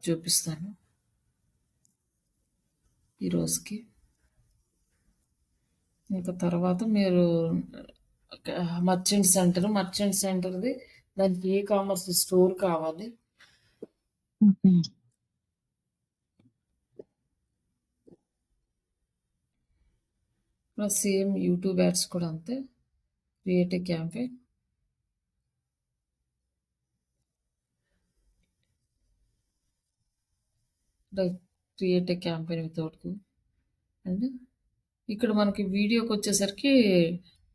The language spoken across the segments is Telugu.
చూపిస్తాను ఈ రోజుకి. ఇంకా తర్వాత మీరు మర్చెంట్ సెంటర్‌ది దానికి కామర్స్ స్టోర్ కావాలి. Okay. Plus same YouTube ads కూడా అంతే. Create a campaign. Create a campaign without Google. And ఇక్కడ మనకి వీడియోకొచ్చేసరికి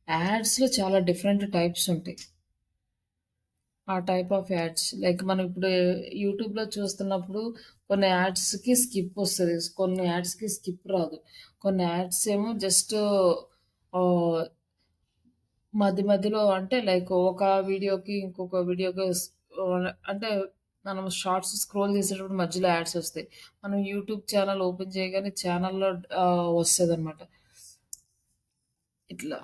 యాడ్స్‌లో చాలా డిఫరెంట్ టైప్స్ ఉంటాయి. ఆ టైప్ ఆఫ్ యాడ్స్ లైక్ మనం ఇప్పుడు యూట్యూబ్‌లో చూస్తున్నప్పుడు కొన్ని యాడ్స్‌కి స్కిప్ వస్తది. కొన్ని యాడ్స్‌కి స్కిప్ రాదు. కొన్ని యాడ్స్ ఏమో జస్ట్ ఆహ్, మధ్యలో అంటే లైక్ ఒక వీడియోకి ఇంకొక వీడియోకి అంటే మనం షార్ట్స్ స్క్రోల్ చేసేటప్పుడు మధ్యలో యాడ్స్ వస్తాయి. మనం యూట్యూబ్ ఛానెల్ ఓపెన్ చేయగానే ఛానెల్‌లో వస్తదనమాట. ఇట్లా.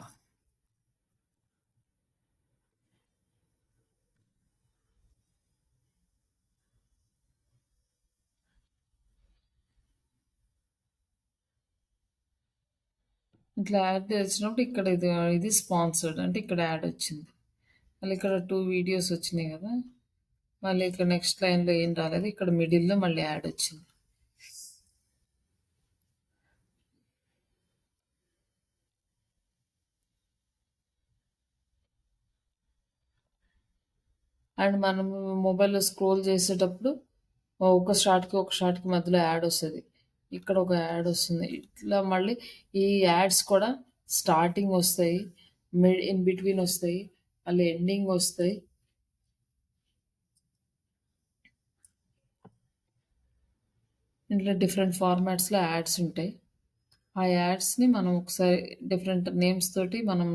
ఇట్లా యాడ్ వచ్చినప్పుడు ఇక్కడ ఇది స్పాన్సర్డ్ అంటే ఇక్కడ యాడ్ వచ్చింది. మళ్ళీ ఇక్కడ 2 వీడియోస్ వచ్చినాయి కదా! మళ్ళీ ఇక్కడ నెక్స్ట్ లైన్‌లో ఏం రాలేదు. ఇక్కడ మిడిల్‌లో మళ్ళీ యాడ్ వచ్చింది. అండ్ మనము మొబైల్‌లో స్క్రోల్ చేసేటప్పుడు ఒక షాట్‌కి మధ్యలో యాడ్ వస్తది. ఇక్కడ ఒక యాడ్ వస్తుంది. ఇట్లా మళ్ళీ ఈ యాడ్స్ కూడా స్టార్టింగ్ వస్తాయి. ఇన్ బిట్వీన్ వస్తాయి. మళ్ళీ ఎండింగ్ వస్తాయి. ఇందులో డిఫరెంట్ ఫార్మాట్స్‌లో యాడ్స్ ఉంటాయి. ఆ యాడ్స్‌ని మనం ఒకసారి డిఫరెంట్ నేమ్స్ తోటి మనం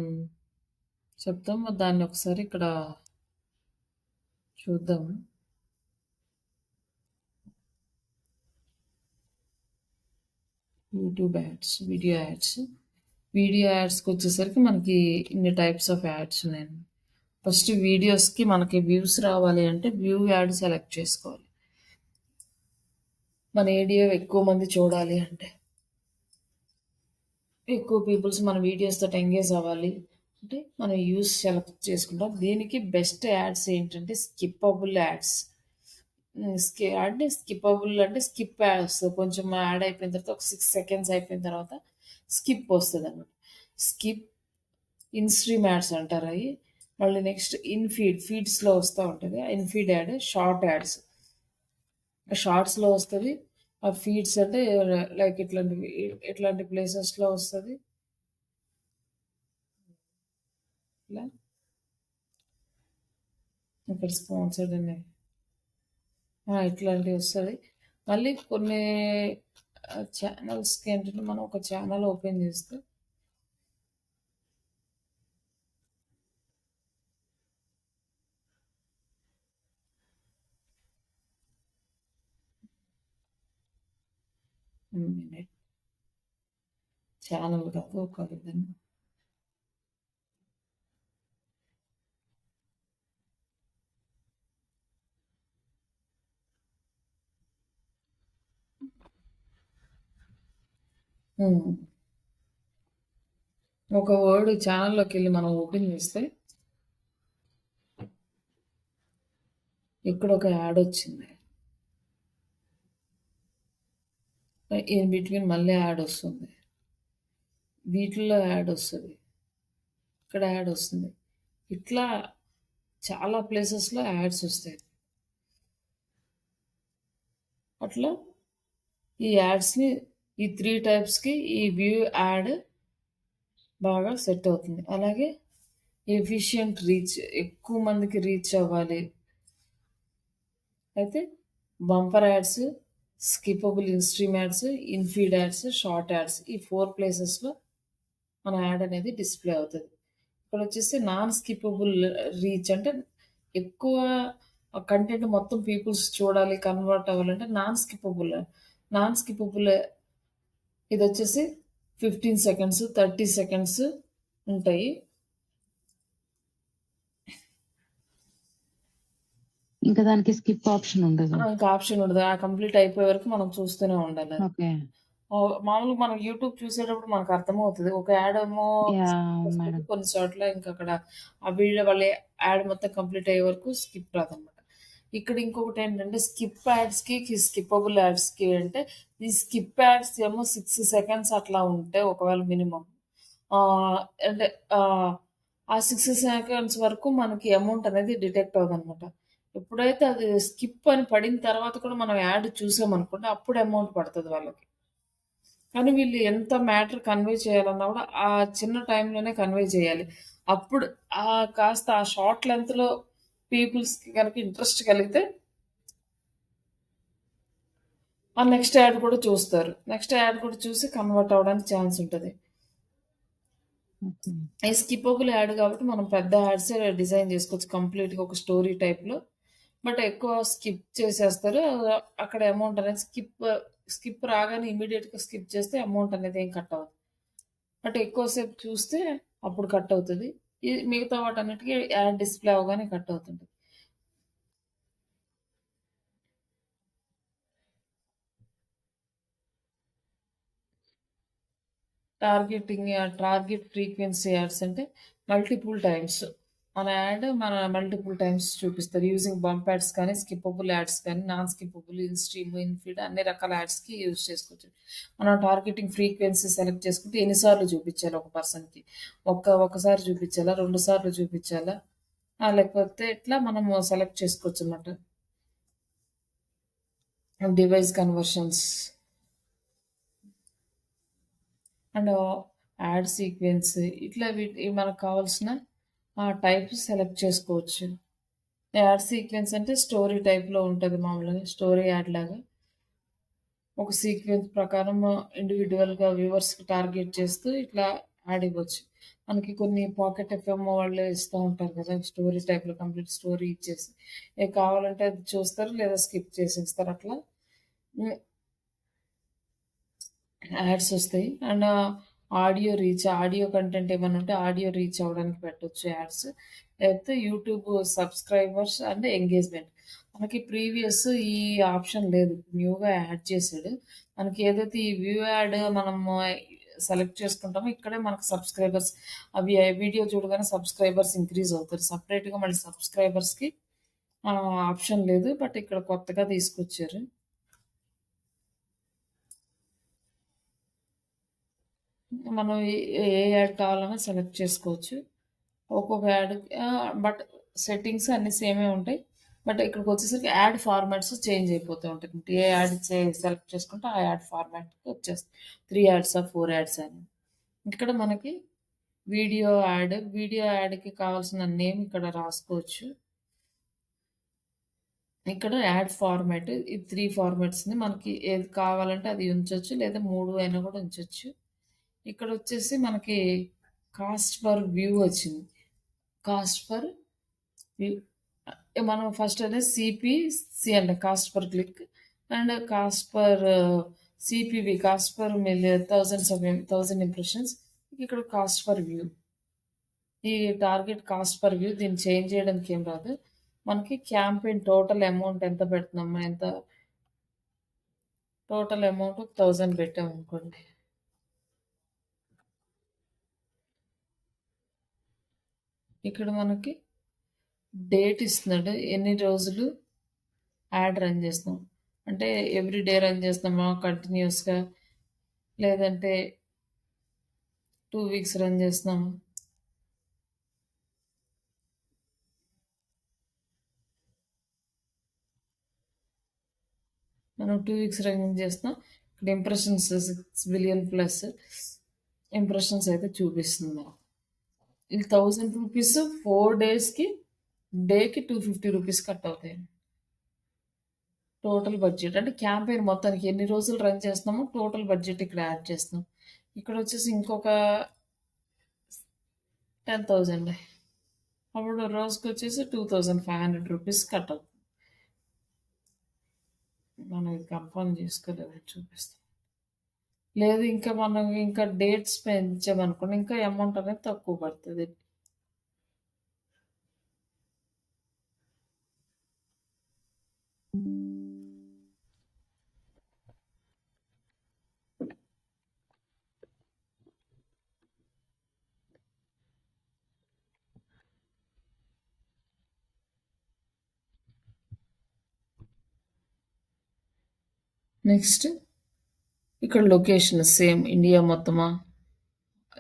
చెప్తాం. దాన్ని ఒకసారి ఇక్కడ చూద్దాం. YouTube ads, video ads. Video యాడ్స్‌కొచ్చేసరికి మనకి ఇన్ని టైప్స్ ఆఫ్ యాడ్స్ ఉన్నాయండి. ఫస్ట్ వీడియోస్‌కి మనకి వ్యూస్ రావాలి అంటే వ్యూ యాడ్ సెలెక్ట్ చేసుకోవాలి. మన వీడియో ఎక్కువ మంది చూడాలి అంటే. ఎక్కువ పీపుల్స్ మన వీడియోస్ తోటి ఎంగేజ్ అవ్వాలి అంటే మనం సెలెక్ట్ చేసుకుంటాం. దీనికి బెస్ట్ యాడ్స్ ఏంటంటే స్కిప్పబుల్ యాడ్స్. అంటే స్కిప్పబుల్ అంటే స్కిప్ యాడ్ వస్తది. కొంచెం యాడ్ అయిపోయిన తర్వాత ఒక 6 సెకండ్స్ అయిపోయిన తర్వాత స్కిప్ వస్తదనమాట. స్కిప్, ఇన్ స్ట్రీమ్ యాడ్స్ అంటారయి. మళ్ళీ నెక్స్ట్ ఫీడ్స్‌లో వస్తా ఉంటది. In feed ad, short ads. షార్ట్స్‌లో వస్తది. ఆ ఫీడ్స్ అంటే లైక్ ఇట్లాంటి ప్లేసెస్‌లో వస్తది. ఇలా ఇక్కడ స్పాన్సర్డ్ అని ఇట్లాంటివి వస్తది. మళ్ళీ కొన్ని ఛానల్స్‌కి ఏంటంటే మనం ఒక ఛానల్ ఓపెన్ చేస్తే మినిట్ ఛానల్ కాదు ఒక విధంగా హ్మ్. ఒక వర్డ్ ఛానల్‌లోకెళ్ళి మనం ఓపెన్ చేస్తే ఇక్కడ ఒక యాడ్ వచ్చింది. ఇన్ బిట్వీన్ మళ్ళీ యాడ్ వస్తుంది. వీటిల్లో యాడ్ వస్తది. ఇక్కడ యాడ్ వస్తుంది. ఇట్లా చాలా ప్లేసెస్‌లో యాడ్స్ వస్తాయి. అట్లా ఈ యాడ్స్‌ని ఈ 3 టైప్స్‌కి ఈ వ్యూ యాడ్ బాగా సెట్ అవుతుంది. అలాగే ఎఫిషియంట్ రీచ్ ఎక్కువ మందికి రీచ్ అవ్వాలి. అయితే bumper ads, skippable in stream ads, in feed ads, short ads ఈ 4 ప్లేసెస్‌లో మన యాడ్ అనేది డిస్‌ప్లే అవుతది. ఇక్కడొచ్చేసి నాన్ స్కిప్పబుల్ రీచ్ అంటే ఎక్కువ కంటెంట్ మొత్తం పీపుల్స్ చూడాలి, కన్వర్ట్ అవ్వాలంటే నాన్ స్కిప్పబుల్ ఇదొచ్చేసి 15 సెకండ్స్, 30 సెకండ్స్ ఉంటాయి. ఇంకా దానికి స్కిప్ ఆప్షన్ ఉండదు. ఇంకా ఆప్షన్ ఉండదు. కంప్లీట్ అయిపోయే వరకు మనం చూస్తూనే ఉండాలది. ఓకే. మామూలుగా మనం యూట్యూబ్ చూసేటప్పుడు మనకర్థమవుతది. ఒక యాడ్ ఏమో యాహ్! స్కిప్ అవును వస్తది. మేడం. కొన్ని చోట్ల ఇంకక్కడ ఆ వీడియో వాళ్ళ యాడ్ మొత్తం కంప్లీట్ అయ్యే వరకు స్కిప్ రాదనమాట. ఇక్కడ ఇంకొకటేంటంటే స్కిప్ యాడ్స్‌కి, స్కిప్పబుల్ యాడ్స్‌కి అంటే ఈ స్కిప్ యాడ్స్ ఏమో 6 సెకండ్స్ అట్లా ఉంటే ఒకవేళ మినిమమ్ అంటే ఆహ్, ఆ 6 సెకండ్స్ వరకు మనకి అమౌంట్ అనేది డిడక్ట్ అవ్వదనమాట. ఎప్పుడైతే అది స్కిప్ అని పడిన తర్వాత కూడా మనం యాడ్ చూసామనుకోండి అప్పుడు అమౌంట్ పడతది వాళ్ళకి. కానీ వీళ్ళు ఎంత మ్యాటర్ కన్వే చేయాలన్నా గూడా, ఆ చిన్న టైంలోనే కన్వే చేయాలి. అప్పుడు కాస్త ఆ షార్ట్ లెంగ్త్‌లో పీపుల్స్‌కి గనక ఇంట్రెస్ట్ కలిగితే, ఆ నెక్స్ట్ యాడ్ కూడా చూస్తారు. నెక్స్ట్ యాడ్ కూడా చూసి కన్వర్ట్ అవ్వడానికి ఛాన్స్ ఉంటది. ఓకే. ఈ స్కిప్పబుల్ యాడ్ కాబట్టి మనం పెద్ద యాడ్సే డిజైన్ జేసుకోవచ్చు కంప్లీట్‌గా ఒక స్టోరీ టైప్‌లో. బట్ ఎక్కువ స్కిప్ చేసేస్తారు. అక్కడ అమౌంట్ అనేది స్కిప్ రాగానే ఇమ్మీడియేట్‌గా స్కిప్ చేస్తే అమౌంట్ అనేది ఏం కట్ అవ్వదు. బట్ ఎక్కువ సేపు చూస్తే అప్పుడు కట్ అవుతది. మిగతా వాటన్నిటికి యాడ్ డిస్‌ప్లే అవ్వగానే కట్ అవుతుంది. టార్గెట్ ఫ్రీక్వెన్సీ యాడ్స్ అంటే మల్టిపుల్ టైమ్స్. మల్టిపుల్ టైమ్స్ చూపిస్తారు. యూజింగ్ బంప్ యాడ్స్ కానీ, స్కిప్పబుల్ యాడ్స్ కానీ, non skippable, in stream, in feed అన్ని రకాల యాడ్స్‌కి యూజ్ చేసుకోవచ్చు. మనం టార్గెటింగ్ ఫ్రీక్వెన్సీ సెలెక్ట్ చేసుకుంటే ఎన్ని సార్లు చూపించాలి ఒక పర్సన్‌కి. ఒకసారి చూపించాలా? 2 సార్లు చూపించాలా? లేకపోతే ఇట్లా మనము సెలెక్ట్ చేసుకోవచ్చనమాట. Device conversions and ad sequence ఇట్లా మనకు కావాల్సిన టైప్స్ సెలెక్ట్ చేసుకోవచ్చు. యాడ్ సీక్వెన్స్ అంటే స్టోరీ టైప్‌లో ఉంటది మామూలుగా. స్టోరీ యాడ్ లాగా. ఒక సీక్వెన్స్ ప్రకారం ఇండివిడ్యువల్‌గా వ్యూవర్స్‌కి టార్గెట్ చేస్తూ ఇట్లా యాడ్ ఇవ్వచ్చు. మనకి కొన్ని పాకెట్ ఎఫ్ఎం వాళ్ళు ఇస్తా ఉంటారు కదా! స్టోరీ టైప్‌లో కంప్లీట్ స్టోరీ ఇచ్చేసి, కావాలంటే అది చూస్తారు లేదా స్కిప్ చేసేస్తారు అట్లా. హ్మ్. యాడ్స్ ఒస్తాయి. అండ్ ఆడియో కంటెంట్ ఏమన్నా ఉంటే ఆడియో రీచ్ అవ్వడానికి పెట్టొచ్చు యాడ్స్. లేకపోతే యూట్యూబ్ సబ్‌స్క్రైబర్స్ అండ్ ఎంగేజ్‌మెంట్. మనకి ప్రీవియస్ ఈ ఆప్షన్ లేదు. న్యూగా యాడ్ చేసాడు. మనకి ఏదైతే ఈ వ్యూ యాడ్ మనము సెలెక్ట్ చేసుకుంటామో ఇక్కడే మనకు సబ్‌స్క్రైబర్స్ వీడియో చూడగానే సబ్‌స్క్రైబర్స్ ఇంక్రీజ్ అవుతారు. సెపరేట్‌గా మళ్ళీ సబ్‌స్క్రైబర్స్‌కి ఆప్షన్ లేదు. బట్ ఇక్కడ కొత్తగా తీసుకొచ్చారు. మనం ఏ యాడ్ కావాలన్నా సెలెక్ట్ చేసుకోవచ్చు. ఒక్కొక్క యాడ్ బట్ సెట్టింగ్స్ అన్నీ సేమే ఉంటాయి. బట్ ఇక్కడికొచ్చేసరికి యాడ్ ఫార్మాట్స్ చేంజ్ అయిపోతూ ఉంటాయి. ఏ యాడ్ సెలెక్ట్ చేసుకుంటే ఆ యాడ్ ఫార్మాట్‌కి వచ్చేస్తాయి. 3 యాడ్సా, 4 యాడ్సా అని. ఇక్కడ మనకి వీడియో యాడ్‌కి కావాల్సిన నేమ్ ఇక్కడ రాసుకోవచ్చు. ఇక్కడ యాడ్ ఫార్మాట్ ఈ 3 ఫార్మాట్స్‌ని మనకి ఏది కావాలంటే అది ఉంచొచ్చు. లేదా 3 అయినా కూడా ఉంచొచ్చు. ఇక్కడొచ్చేసి మనకి కాస్ట్ పర్ వ్యూ వచ్చింది. కాస్ట్ పర్ వ్యూ మనం ఫస్ట్ అనేది అంటే cost per click and cost per cost per thousands of 1000 impressions. ఇక్కడ కాస్ట్ పర్ వ్యూ. ఈ టార్గెట్ కాస్ట్ పర్ వ్యూ దీన్ని చేంజ్ చేయడానికి ఏం రాదు. మనకి క్యాంపెయిన్ టోటల్ అమౌంట్ ఎంత పెడుతున్నాము, టోటల్ అమౌంట్ 1000 పెట్టామనుకోండి. ఇక్కడ మనకి డేట్ ఇస్తున్నాడు. ఎన్ని రోజులు యాడ్ రన్ చేస్తున్నాం. అంటే ఎవ్రీ డే రన్ చేస్తున్నామా కంటిన్యూయస్‌గా లేదంటే 2 వీక్స్ రన్ చేస్తున్నామా? మనం 2 వీక్స్ రన్ చేస్తున్నాం. ఇక్కడ ఇంప్రెషన్స్ 6 బిలియన్ ప్లస్ ఇంప్రెషన్స్ అయితే చూపిస్తుంది మనకు. ఇది ₹1000 4 డేస్‌కి డేకి ₹250 కట్ అవుతాయి. టోటల్ బడ్జెట్ అంటే క్యాంపెయిన్ మొత్తానికి ఎన్ని రోజులు రన్ చేస్తున్నామో టోటల్ బడ్జెట్ ఇక్కడ యాడ్ చేస్తున్నాం. ఇక్కడొచ్చేసి ఇంకొక 10,000 అప్పుడు రోజుకొచ్చేసి ₹2,500 కట్ అవుతుంది. మనం ఇది కన్ఫర్మ్ చేసుకోలేదు చూపిస్తాం. లేదు ఇంకా మనం ఇంకా డేట్స్ పెంచామనుకోండి ఇంకా అమౌంట్ అనేది తక్కువ పడతది. నెక్స్ట్ ఇక్కడ లొకేషన్ సేమ్ ఇండియా మొత్తమా,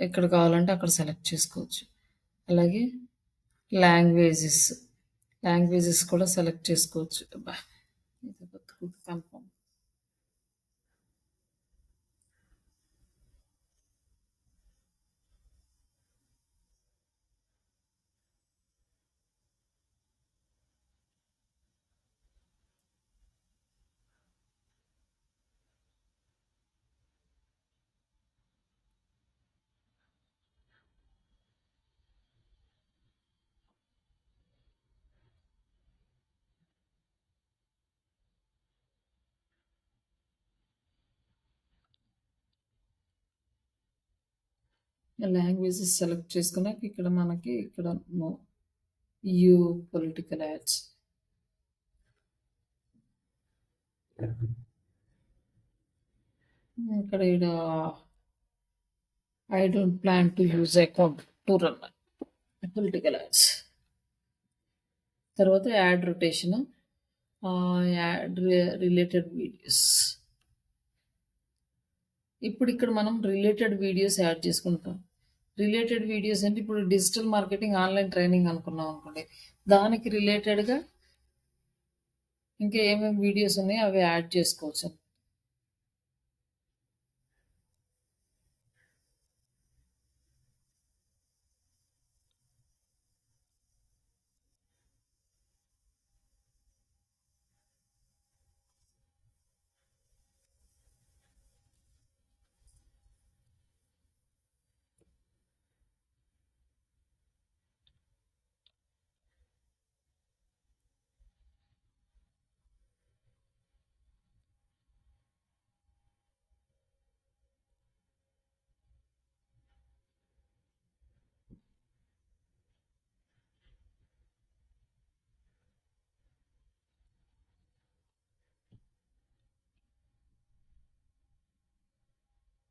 ఎక్కడ కావాలంటే అక్కడ సెలెక్ట్ చేసుకోవచ్చు. అలాగే లాంగ్వేజెస్ లాంగ్వేజెస్ కూడా సెలెక్ట్ చేసుకోవచ్చు. అబ్బా, ఇది కన్ఫర్మ్. లాంగ్వేజెస్ సెలెక్ట్ చేసుకున్నాక ఇక్కడ మనకి ఇక్కడ యూ పొలిటికల్ యాడ్స్, ఇక్కడ I don't plan to use account to run political ads. తర్వాత ad rotation, ad related videos. ఇప్పుడు ఇక్కడ మనం రిలేటెడ్ వీడియోస్ యాడ్ చేసుకుంటాం. రిలేటెడ్ వీడియోస్ అంటే ఇప్పుడు డిజిటల్ మార్కెటింగ్ ఆన్లైన్ ట్రైనింగ్ అనుకున్నాం అనుకోండి, దానికి రిలేటెడ్గా ఇంకా ఏమేమి వీడియోస్ ఉన్నాయో అవి యాడ్ చేసుకోవచ్చు.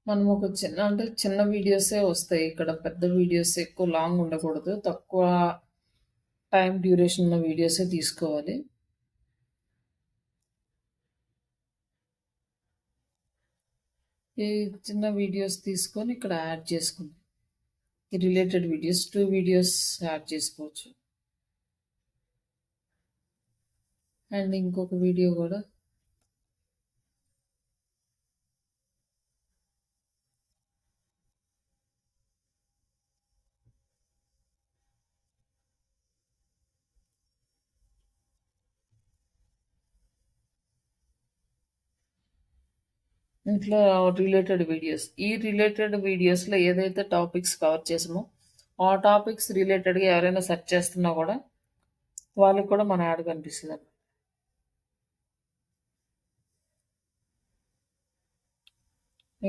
మనం ఒక చిన్న వీడియోసే వస్తాయి ఇక్కడ, పెద్ద వీడియోస్ ఎక్కువ లాంగ్ ఉండకూడదు, తక్కువ టైం డ్యూరేషన్ ఉన్న వీడియోసే తీసుకోవాలి. ఈ చిన్న వీడియోస్ తీసుకొని ఇక్కడ యాడ్ చేసుకుందాం. ఈ రిలేటెడ్ వీడియోస్ 2 వీడియోస్ యాడ్ చేసుకోవచ్చు. అండ్ ఇంకొక వీడియో కూడా ఇట్లా రిలేటెడ్ వీడియోస్. ఈ రిలేటెడ్ వీడియోస్లో ఏదైతే టాపిక్స్ కవర్ చేసామో ఆ టాపిక్స్ రిలేటెడ్గా ఎవరైనా సెర్చ్ చేస్తున్నా కూడా వాళ్ళకి కూడా మన యాడ్ కనిపిస్తుంది.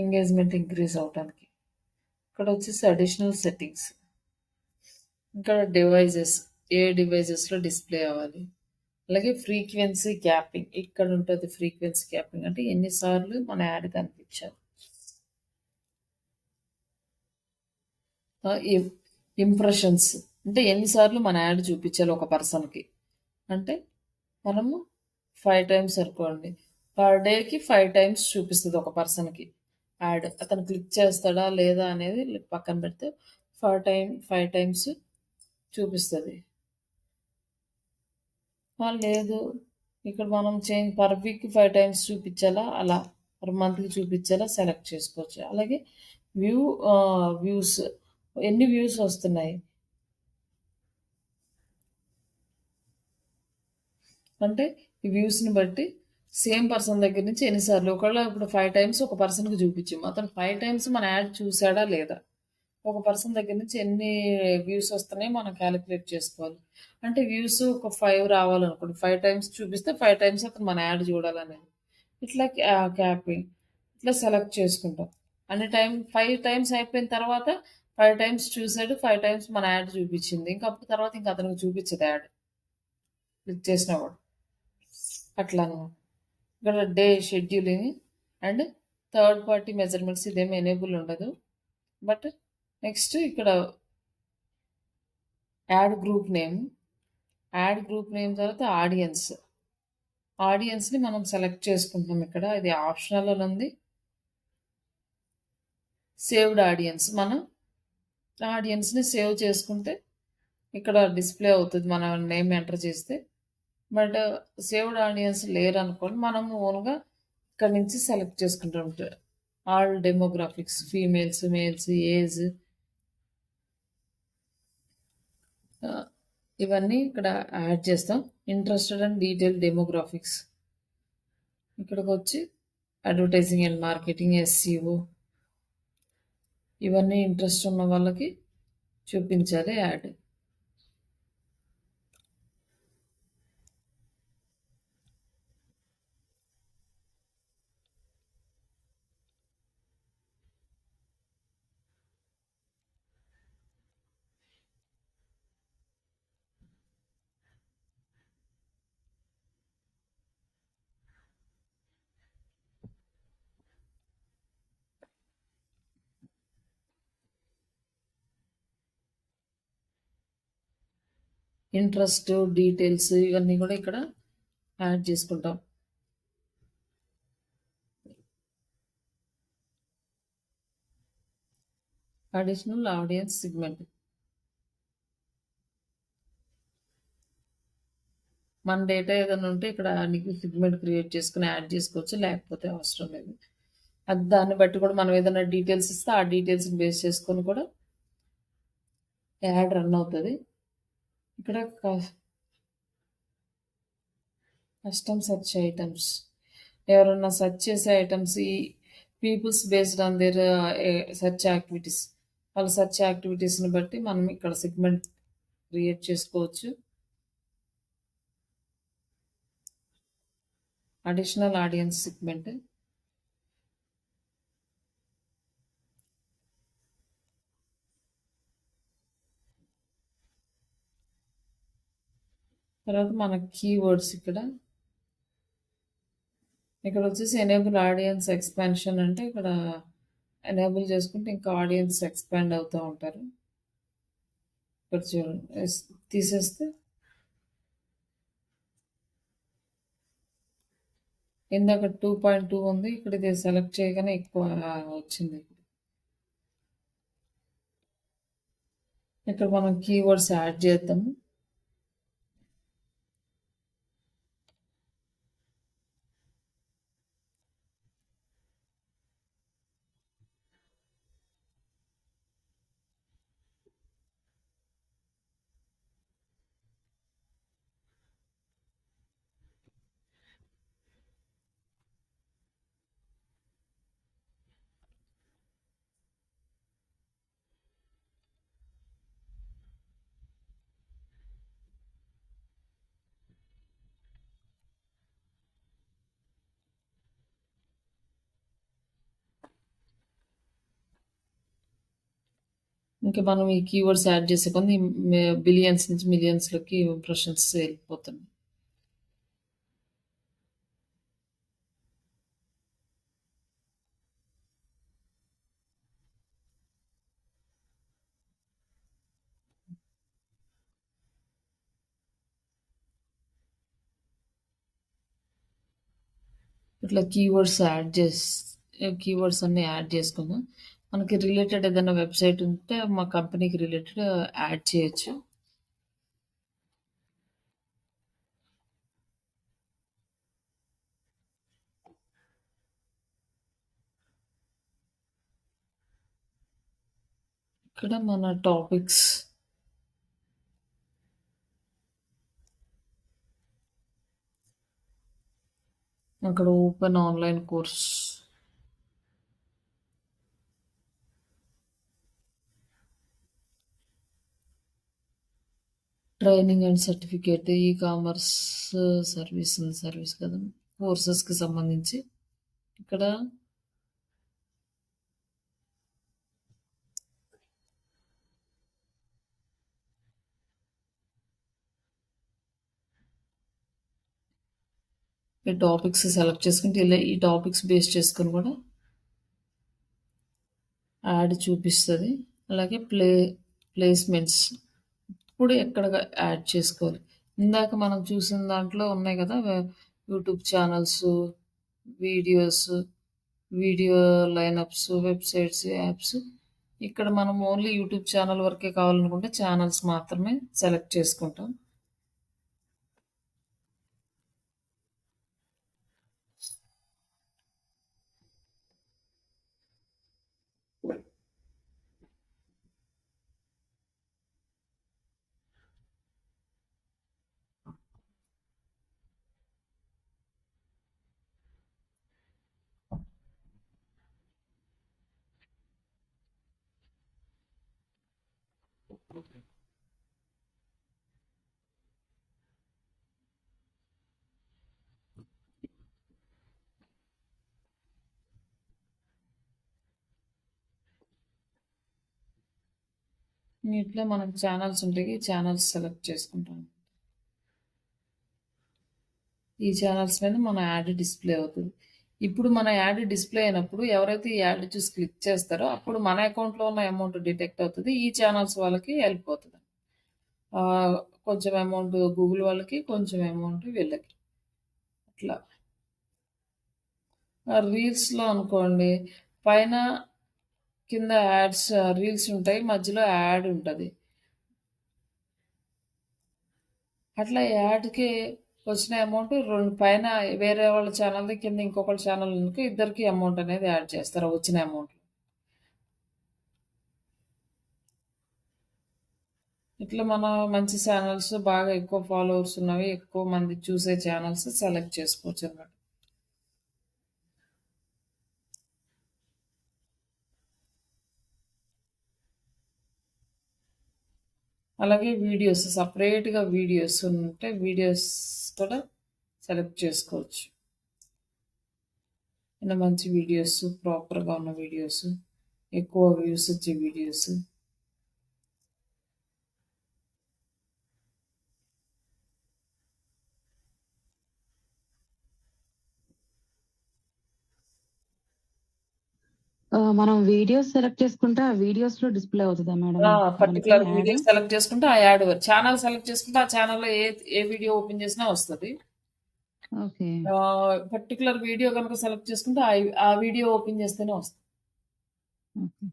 ఎంగేజ్మెంట్ ఇంక్రీజ్ అవడానికి ఇక్కడ వచ్చేసి అడిషనల్ సెట్టింగ్స్, ఇక్కడ డివైజెస్, ఏ డివైజెస్లో డిస్ప్లే అవ్వాలి. అలాగే ఫ్రీక్వెన్సీ క్యాపింగ్ ఇక్కడ ఉంటుంది. ఫ్రీక్వెన్సీ క్యాపింగ్ అంటే ఎన్నిసార్లు మన యాడ్ కనిపించాలి. ఇంప్రెషన్స్ అంటే ఎన్నిసార్లు మన యాడ్ చూపించాలి ఒక పర్సన్కి. అంటే మనము 5 టైమ్స్ అనుకోండి, పర్ డేకి 5 టైమ్స్ చూపిస్తుంది ఒక పర్సన్కి యాడ్. అతను క్లిక్ చేస్తాడా లేదా అనేది పక్కన పెడితే 5 టైమ్స్ చూపిస్తుంది. లేదు ఇక్కడ మనం పర్ వీక్ 5 టైమ్స్ చూపించాలా, అలా పర్ మంత్కి చూపించాలా సెలెక్ట్ చేసుకోవచ్చు. అలాగే వ్యూస్ ఎన్ని వ్యూస్ వస్తున్నాయి అంటే ఈ వ్యూస్ని బట్టి సేమ్ పర్సన్ దగ్గర నుంచి ఎన్నిసార్లు, ఒకవేళ ఇప్పుడు 5 టైమ్స్ ఒక పర్సన్కి చూపించాము, అతను 5 టైమ్స్ మన యాడ్ చూసాడా లేదా, ఒక పర్సన్ దగ్గర నుంచి ఎన్ని వ్యూస్ వస్తున్నాయో మనం క్యాలిక్యులేట్ చేసుకోవాలి. అంటే వ్యూస్ ఒక 5 రావాలనుకోండి, 5 టైమ్స్ చూపిస్తే 5 టైమ్స్ అతను మన యాడ్ చూడాలనేది. ఇట్లా క్యాపింగ్ ఇట్లా సెలెక్ట్ చేసుకుంటాం. 5 టైమ్స్ అయిపోయిన తర్వాత 5 టైమ్స్ చూసాడు, 5 టైమ్స్ మన యాడ్ చూపించింది, ఇంకా అప్పుడు తర్వాత ఇంకా అతనికి చూపించదు యాడ్ క్లిక్ చేసిన కూడా. అట్లా అనమాట. ఇక్కడ day scheduling and third party measurements ఇదేమీ ఎనేబుల్ ఉండదు. బట్ నెక్స్ట్ ఇక్కడ యాడ్ గ్రూప్ నేమ్ తర్వాత ఆడియన్స్. ఆడియన్స్‌ని మనం సెలెక్ట్ చేసుకుంటున్నాం ఇక్కడ. ఇది ఆప్షనల్ అని ఉంది. Saved audience. మనం ఆడియన్స్‌ని సేవ్ చేసుకుంటే ఇక్కడ డిస్‌ప్లే అవుతది. మనం నేమ్ ఎంటర్ చేస్తే. బట్ సేవ్డ్ ఆడియన్స్ లేరనుకోండి, మనం ఓన్‌గా ఇక్కడి నుంచి సెలెక్ట్ చేసుకుంటాం. All demographics females, males, age ఇవన్నీ ఇక్కడ యాడ్ చేస్తాం. Interested and detail demographics. ఇక్కడికొచ్చి అడ్వర్టైజింగ్ అండ్ మార్కెటింగ్, ఎస్‌సిఓ ఇవన్నీ ఇంట్రెస్ట్ ఉన్న వాళ్ళకి చూపించాలి యాడ్. ఇంట్రెస్ట్, డీటెయిల్స్ ఇవన్నీ కూడా ఇక్కడ యాడ్ చేసుకుంటాం. Additional audience segment. మన డేటా ఏదైనా ఉంటే ఇక్కడ నీకు సెగ్మెంట్ క్రియేట్ చేసుకుని యాడ్ చేసుకోవచ్చు, లేకపోతే అవసరం లేదు. అది దాన్ని బట్టి కూడా మనం ఏదైనా డీటెయిల్స్ ఇస్తే ఆ డీటెయిల్స్ని బేస్ చేసుకొని కూడా యాడ్ రన్ అవుతుంది. ఇక్కడ కస్టమ్ సెర్చ్ ఐటమ్స్. ఎవరన్నా సెర్చ్ చేసే ఐటమ్స్ ఈ peoples based on their search activities. వాళ్ళ సెర్చ్ యాక్టివిటీస్ని బట్టి మనం ఇక్కడ సెగ్మెంట్ క్రియేట్ చేసుకోవచ్చు. Additional audience segment. తర్వాత మన కీవర్డ్స్ ఇక్కడ వచ్చేసి ఎనేబుల్ ఆడియన్స్ ఎక్స్పాన్షన్ అంటే ఇక్కడ ఎనేబుల్ చేసుకుంటే ఇంకా ఆడియన్స్ ఎక్స్పాండ్ అవుతూ ఉంటారు. ఇక్కడ చూడండి తీసేస్తే ఇందాక 2.2 ఉంది, ఇక్కడ ఇది సెలెక్ట్ చేయగానే ఎక్కువ వచ్చింది. ఇక్కడ మనం కీవర్డ్స్ యాడ్ చేద్దాము. ఇంకా మనం ఈ కీవర్డ్స్ యాడ్ చేసే కొంది బిలియన్స్ నుంచి మిలియన్స్లోకి ఇంప్రెషన్స్ వెళ్ళిపోతుంది. ఇట్లా కీవర్డ్స్ అన్ని యాడ్ చేసుకుందాం. మనకి రిలేటెడ్ ఏదైనా వెబ్సైట్ ఉంటే మా కంపెనీకి రిలేటెడ్ యాడ్ చేయొచ్చు. ఇక్కడ మన టాపిక్స్ అక్కడ open online course, training and certificate, e commerce service కదా, కోర్సెస్కి సంబంధించి ఇక్కడ ఈ టాపిక్స్ సెలెక్ట్ చేసుకుంటే ఇలా ఈ టాపిక్స్ బేస్ చేసుకొని కూడా యాడ్ చూపిస్తుంది. అలాగే ప్లేస్మెంట్స్ ఇప్పుడు ఎక్కడ యాడ్ చేసుకోవాలి. ఇందాక మనం చూసిన దాంట్లో ఉన్నాయి కదా YouTube channels, videos, video line-ups, websites, apps. ఇక్కడ మనం ఓన్లీ యూట్యూబ్ ఛానల్ వరకే కావాలనుకుంటే ఛానల్స్ మాత్రమే సెలెక్ట్ చేసుకుంటాం. ఇట్లా మనకు ఛానల్స్ ఉంటాయి. ఛానల్స్ సెలెక్ట్ చేసుకుంటాం. ఈ ఛానల్స్ మీద మన యాడ్ డిస్ప్లే అవుతుంది. ఇప్పుడు మన యాడ్ డిస్ప్లే అయినప్పుడు ఎవరైతే ఈ యాడ్ చూసి క్లిక్ చేస్తారో అప్పుడు మన అకౌంట్లో ఉన్న అమౌంట్ డిటెక్ట్ అవుతుంది. ఈ ఛానల్స్ వాళ్ళకి హెల్ప్ అవుతుంది. కొంచెం అమౌంట్ గూగుల్ వాళ్ళకి, కొంచెం అమౌంట్ వీళ్ళకి. అట్లా రీల్స్లో అనుకోండి, పైన కింద యాడ్స్ రీల్స్ ఉంటాయి, మధ్యలో యాడ్ ఉంటుంది. అట్లా యాడ్కి వచ్చిన అమౌంట్ రెండు పైన వేరే వాళ్ళ ఛానల్ది, కింద ఇంకొకళ్ళ ఛానల్ ఇద్దరికి అమౌంట్ అనేది యాడ్ చేస్తారు వచ్చిన అమౌంట్. ఇట్లా మన మంచి ఛానల్స్, బాగా ఎక్కువ ఫాలోవర్స్ ఉన్నవి, ఎక్కువ మంది చూసే ఛానల్స్ సెలెక్ట్ చేసుకోవచ్చు అన్నమాట. అలాగే వీడియోస్, సపరేట్గా వీడియోస్ ఉంటే వీడియోస్ కూడా సెలెక్ట్ చేసుకోవచ్చు. ఇలా మంచి వీడియోస్, ప్రాపర్గా ఉన్న వీడియోస్, ఎక్కువ వ్యూస్ వచ్చే వీడియోస్. మనం వీడియోస్ సెలెక్ట్ చేసుకుంటే ఆ వీడియోస్ లో డిస్ప్లే అవుతుందా మేడం? పర్టికులర్ వీడియో సెలెక్ట్ చేసుకుంటే ఆ యాడ్, ఛానల్ సెలెక్ట్ చేసుకుంటే ఆ ఛానల్లో ఏ వీడియో ఓపెన్ చేసినా వస్తుంది. ఓకే. పర్టికులర్ వీడియో కనుక సెలెక్ట్ చేసుకుంటే ఆ వీడియో ఓపెన్ చేస్తేనే వస్తుంది. ఓకే.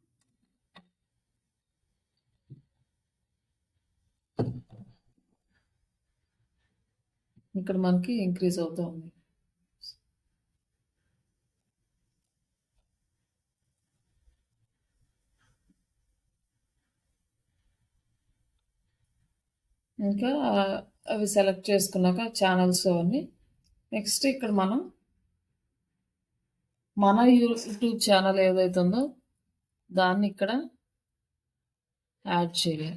ఇక్కడ మనకి ఇంక్రీజ్ అవుతూ ఉంది. ఇంకా అవి సెలెక్ట్ చేసుకున్నాక ఛానల్స్ అవన్నీ నెక్స్ట్ ఇక్కడ మనం మన యూట్యూబ్ ఛానల్ ఏదైతే ఉందో దాన్ని ఇక్కడ యాడ్ చేయాలి.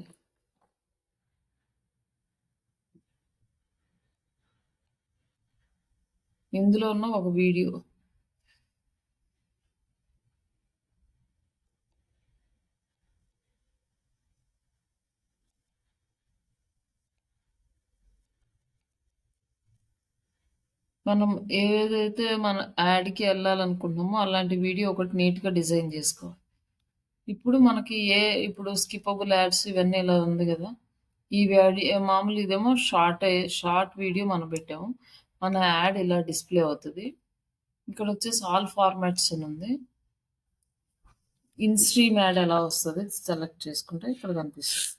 ఇందులో ఉన్న ఒక వీడియో మనం ఏదైతే మన యాడ్కి వెళ్ళాలనుకుంటున్నామో అలాంటి వీడియో ఒకటి నీట్గా డిజైన్ చేసుకోవాలి. ఇప్పుడు మనకి ఇప్పుడు స్కిప్పబుల్ యాడ్స్ ఇవన్నీ ఇలా ఉంది కదా, ఈ మామూలు ఇదేమో షార్ట్ వీడియో మనం పెట్టాము, మన యాడ్ ఇలా డిస్ప్లే అవుతుంది. ఇక్కడ వచ్చేసి ఆల్ ఫార్మాట్స్ అని ఉంది. ఇన్ స్ట్రీమ్ యాడ్ ఎలా వస్తుంది సెలెక్ట్ చేసుకుంటే ఇక్కడ కనిపిస్తుంది.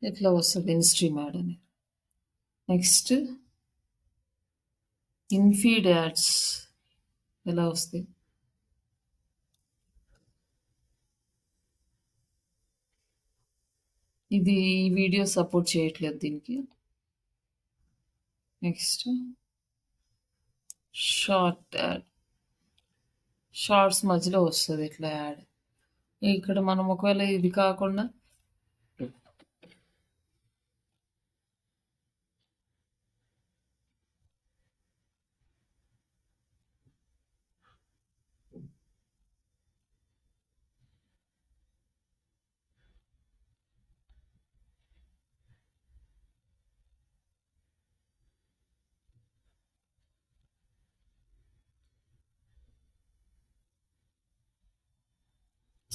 ఇట్లా వస్తుంది ఇన్ స్ట్రీమ్ యాడ్ అని. నెక్స్ట్ ఇన్ఫీడ్ యాడ్స్ ఎలా వస్తాయి, ఇది ఈ వీడియో సపోర్ట్ చేయట్లేదు దీనికి. నెక్స్ట్ షార్ట్ యాడ్, షార్ట్స్ మధ్యలో వస్తుంది ఇట్లా యాడ్. ఇక్కడ మనం ఒకవేళ ఇది కాకుండా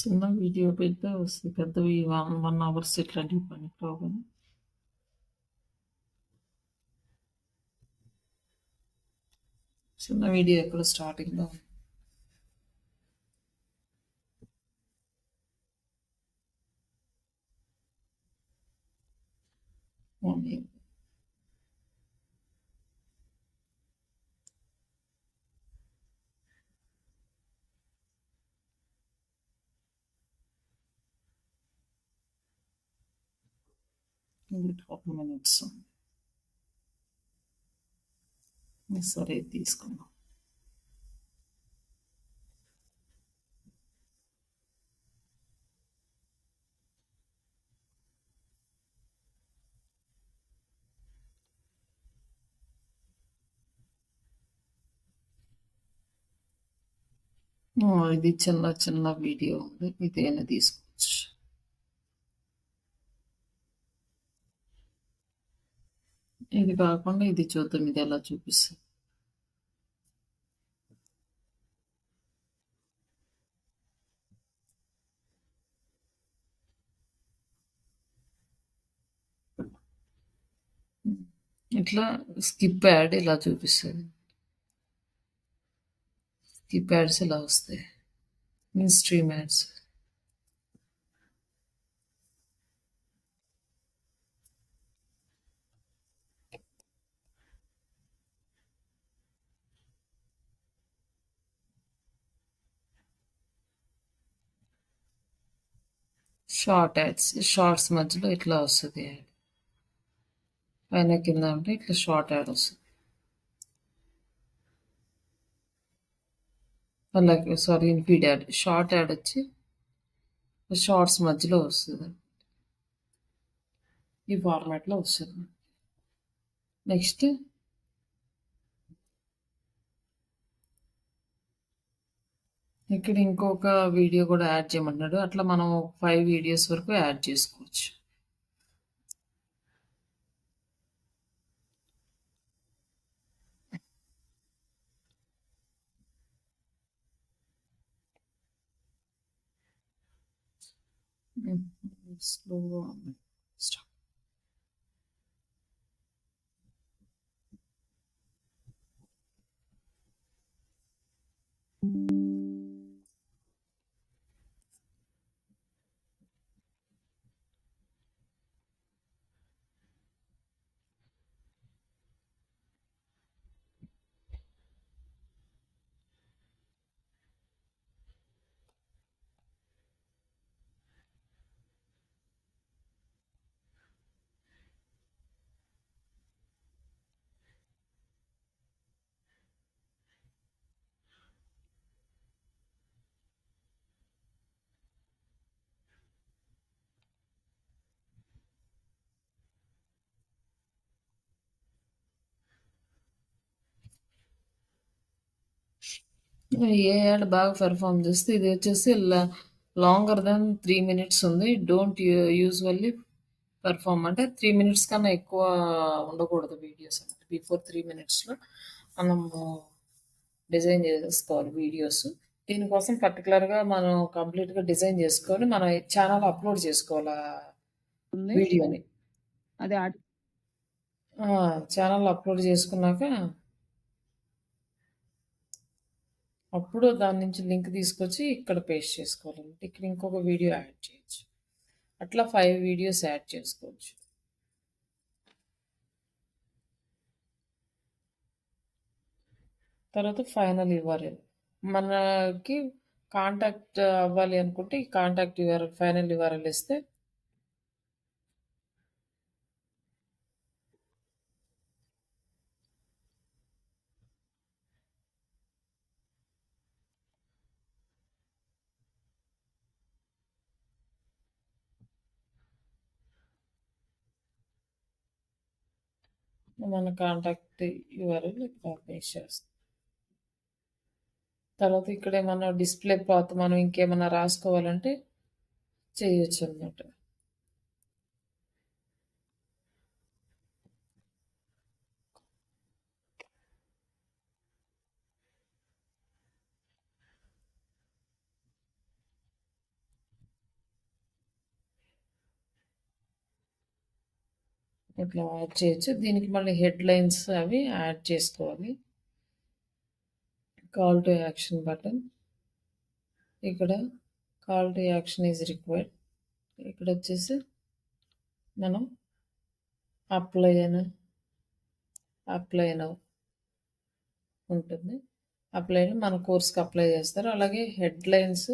చిన్న వీడియో పెడితే వస్తాయి. పెద్దవి 1 అవర్స్ ఇట్లాంటివి పనికి రావు కానీ. చిన్న వీడియో ఎక్కడ స్టార్టింగ్‌లో ఉంది. ఇది 12 మినిట్స్. సరే ఇది తీసుకుందాం. ఇది చిన్న చిన్న వీడియో ఉంది. ఇదేనా తీసుకోవచ్చు. ఇది కాకుండా ఇది చూద్దాం. ఇది ఎలా చూపిస్తుంది. ఇట్లా స్కిప్ యాడ్ ఇలా చూపిస్తుంది. స్కిప్ యాడ్స్ ఇలా వస్తాయి. In stream ads. Short ads. Shorts మధ్యలో ఇట్లా వస్తుంది యాడ్. పైన కింద ఉంటే ఇట్లా షార్ట్ యాడ్ వస్తుంది. అలాగే సారీ ఇన్ఫీడ్ యాడ్. షార్ట్ యాడ్ వచ్చి షార్ట్స్ మధ్యలో వస్తుంది. ఈ ఫార్మాట్లో వస్తుంది. నెక్స్ట్ ఇక్కడ ఇంకొక వీడియో కూడా యాడ్ చేయమన్నాడు. అట్లా మనం 5 వీడియోస్ వరకు యాడ్ చేసుకోవచ్చు. స్లోగా స్టాప్. ఏ యాడ్ బాగా పెర్ఫామ్ చేస్తే ఇది వచ్చేసి లాంగర్ దాన్ 3 మినిట్స్ ఉంది. డోంట్ యూజువల్లీ పెర్ఫామ్ అంటే 3 మినిట్స్ కన్నా ఎక్కువ ఉండకూడదు వీడియోస్ అంటే. బిఫోర్ 3 మినిట్స్లో మనము డిజైన్ చేసుకోవాలి వీడియోస్. దీనికోసం పర్టికులర్గా మనం కంప్లీట్గా డిజైన్ చేసుకొని మన ఛానల్ అప్లోడ్ చేసుకోవాలి వీడియోని. అది ఛానల్ అప్లోడ్ చేసుకున్నాక అప్పుడు దాని నుంచి లింక్ తీసుకొచ్చి ఇక్కడ పేస్ట్ చేసుకోవాలంటే ఇక్కడ ఇంకొక వీడియో యాడ్ చేయొచ్చు. అట్లా 5 వీడియోస్ యాడ్ చేసుకోవచ్చు. తర్వాత ఫైనల్ యూఆర్ఎల్. మనకి కాంటాక్ట్ అవ్వాలి అనుకుంటే ఈ కాంటాక్ట్ యూఆర్ఎల్ ఫైనల్ యూఆర్ఎల్ ఇస్తే మన కాంటాక్ట్ యూఆర్ఎల్ ఇక్కడ పేస్ట్ చేస్తాం. తర్వాత ఇక్కడ ఏమన్నా డిస్ప్లే పాత్ మనం ఇంకేమన్నా రాసుకోవాలంటే చేయొచ్చు అన్నమాట. ఇట్లా యాడ్ చేయొచ్చు. దీనికి మళ్ళీ హెడ్‌లైన్స్ అవి యాడ్ చేసుకోవాలి. Call to action button. ఇక్కడ call to action is required. ఇక్కడొచ్చేసి మనం అప్లై నౌ ఉంటుంది. అప్లై మన కోర్స్‌కి అప్లై చేస్తారు. అలాగే హెడ్‌లైన్స్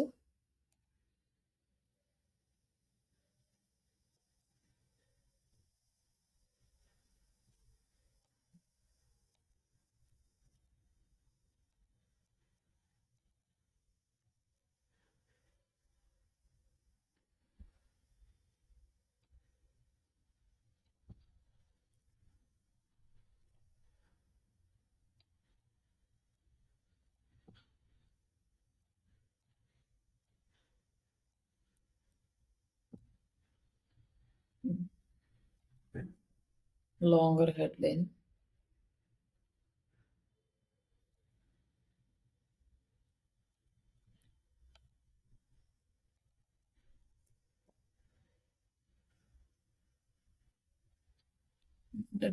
లాంగర్ హెడ్‌లైన్.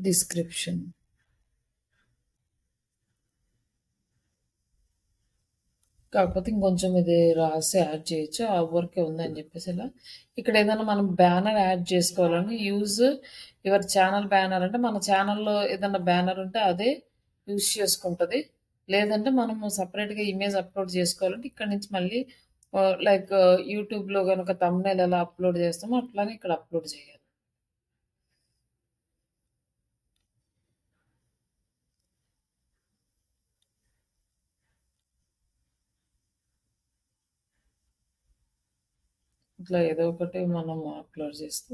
డిస్క్రిప్షన్. కాకపోతే ఇంకొంచెం ఇది రాసి యాడ్ చేయొచ్చు. ఆ వర్కే ఉందని చెప్పేసి ఇలా. ఇక్కడ ఏదైనా మనం బ్యానర్ యాడ్ చేసుకోవాలని యూజ్ యువర్ ఛానల్ బ్యానర్ అంటే మన ఛానల్‌లో ఏదన్నా బ్యానర్ ఉంటే అదే యూజ్ చేసుకుంటది. లేదంటే మనము సెపరేట్‌గా ఇమేజ్ అప్‌లోడ్ చేసుకోవాలంటే ఇక్కడి నుంచి మళ్ళీ లైక్ యూట్యూబ్‌లో గనుక థంబ్‌నెయిల్ ఎలా అప్‌లోడ్ చేస్తామో అట్లానే ఇక్కడ అప్‌లోడ్ చేయాలి. ఇట్లా ఏదో ఒకటి మనం అప్‌లోడ్ చేస్తూ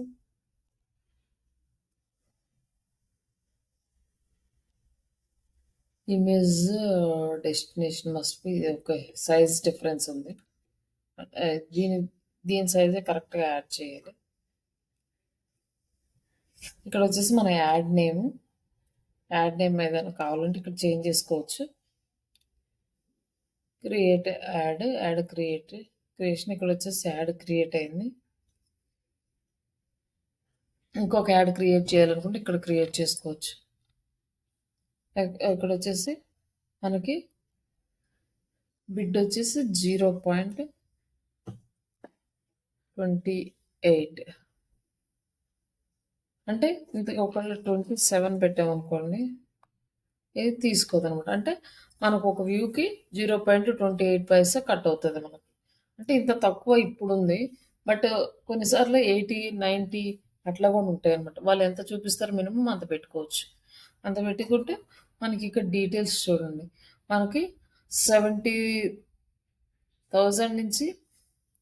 image destination must be okay. Size difference ఉంది. దీని దీని సైజే కరెక్ట్‌గా యాడ్ చేయాలి. ఇక్కడొచ్చేసి మన యాడ్ నేమ్ ఏదైనా కావాలంటే ఇక్కడ చేంజ్ చేసుకోవచ్చు. క్రియేట్ యాడ్ క్రియేషన్ ఇక్కడొచ్చేసి యాడ్ క్రియేట్ అయింది. ఇంకొక యాడ్ క్రియేట్ చేయాలనుకుంటే ఇక్కడ క్రియేట్ చేసుకోవచ్చు. ఇక్కడొచ్చేసి మనకి బిడ్ వచ్చేసి 0.28 అంటే ఇంత ఒకవేళ 27 పెట్టామనుకోండి ఇది తీసుకోదనమాట. అంటే మనకు ఒక వ్యూకి 0.28 పైసా కట్ అవుతుంది మనకు. అంటే ఇంత తక్కువ ఇప్పుడుంది. బట్ కొన్నిసార్లు 80, 90 అట్లా కూడా ఉంటాయన్నమాట. వాళ్ళు ఎంత చూపిస్తారో మినిమమ్ అంత పెట్టుకోవచ్చు. అంత పెట్టుకుంటే మనకి ఇక్కడ డీటెయిల్స్ చూడండి. మనకి 70,000 నుంచి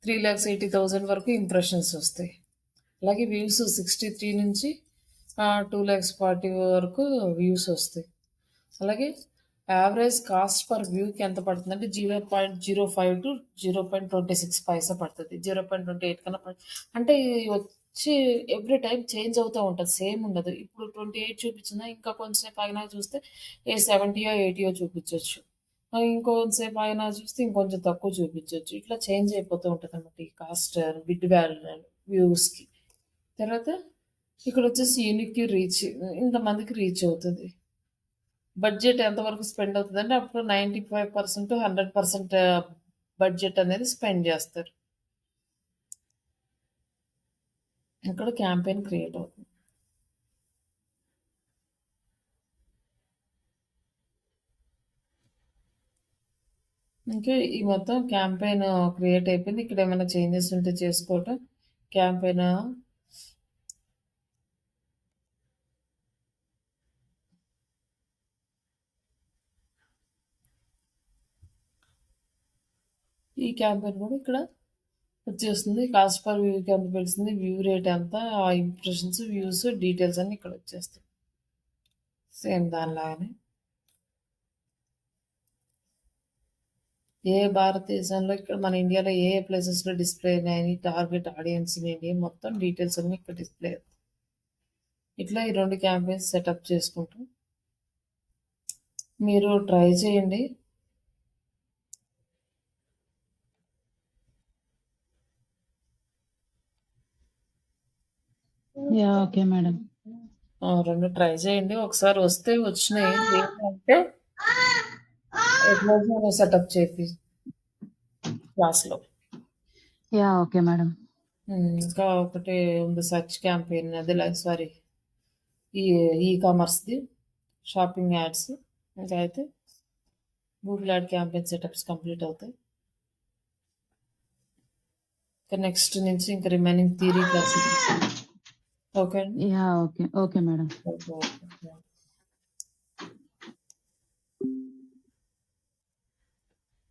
3,80,000 వరకు ఇంప్రెషన్స్ వస్తాయి. అలాగే వ్యూస్ 63 నుంచి 2,40,000 వరకు వ్యూస్ వస్తాయి. అలాగే యావరేజ్ కాస్ట్ పర్ వ్యూకి ఎంత పడుతుందంటే 0.05 టు 0.26 పైసా పడుతుంది. 0.28 కన్నా అంటే ఇది వచ్చి ఎవ్రీ టైం చేంజ్ అవుతూ ఉంటుంది. సేమ్ ఉండదు. ఇప్పుడు 28 చూపించిందా ఇంకా కొంచెంసేపు ఆగినాక చూస్తే 70యో 80యో చూపించొచ్చు. ఇంకొంచెంసేపు ఆగినాక చూస్తే ఇంకొంచెం తక్కువ చూపించొచ్చు. ఇట్లా చేంజ్ అయిపోతూ ఉంటదన్నమాట ఈ కాస్ట్ బిడ్ వాల్యూ వ్యూస్‌కి. తర్వాత ఇక్కడొచ్చేసి యూనిక్‌కి రీచ్ ఇంతమందికి రీచ్ అవుతది. బడ్జెట్ ఎంతవరకు స్పెండ్ అవుతదంటే అప్పుడు 95% 100% బడ్జెట్ అనేది స్పెండ్ జేస్తారు. ఇక్కడ క్యాంపెయిన్ క్రియేట్ అవుతుంది. ఇంకా ఈ మొత్తం క్యాంపెయిన్ క్రియేట్ అయిపోయింది. ఇక్కడ ఏమైనా చేంజెస్ ఉంటే చేసుకోవటం. క్యాంపెయిన్ ఈ క్యాంపెయిన్ కూడా ఇక్కడ వచ్చేస్తుంది. కాస్ట్ పర్ వ్యూకి ఎంత పెడుతుంది, వ్యూ రేట్ ఎంత, ఆ ఇంప్రెషన్స్, వ్యూస్, డీటెయిల్స్ అన్నీ ఇక్కడ వచ్చేస్తాయి. సేమ్ దానిలాగానే. ఏ భారతదేశంలో ఇక్కడ మన ఇండియాలో ఏ ఏ ప్లేసెస్‌లో డిస్‌ప్లే అయినాయని, టార్గెట్ ఆడియన్స్ ఏంటి, మొత్తం డీటెయిల్స్ అన్నీ ఇక్కడ డిస్‌ప్లే అవుతాయి. ఇట్లా ఈ 2 క్యాంపెయిన్స్ సెటప్ చేసుకుంటూ మీరు ట్రై చేయండి. యాహ్! Okay madam. రెండు ట్రై చేయండి. ఒకసారి వస్తే వచ్చినాయి. లేదంటే ఎట్లైనా సెటప్ చేపి క్లాస్‌లో. యాహ్! Okay madam. ఇంకా ఒకటి ఉంది సెర్చ్ క్యాంపెయిన్ అదే సారీ ఈ కామర్స్‌ది షాపింగ్ యాడ్స్. ఇంకా అయితే Google ad campaign setups complete అవుతాయి. ఇంకా నెక్స్ట్ నుంచి ఇంకా రిమైనింగ్ థియరీ క్లాసెస్. ఓకే అండి. Yeah! Okay. Okay madam. Okay. Okay.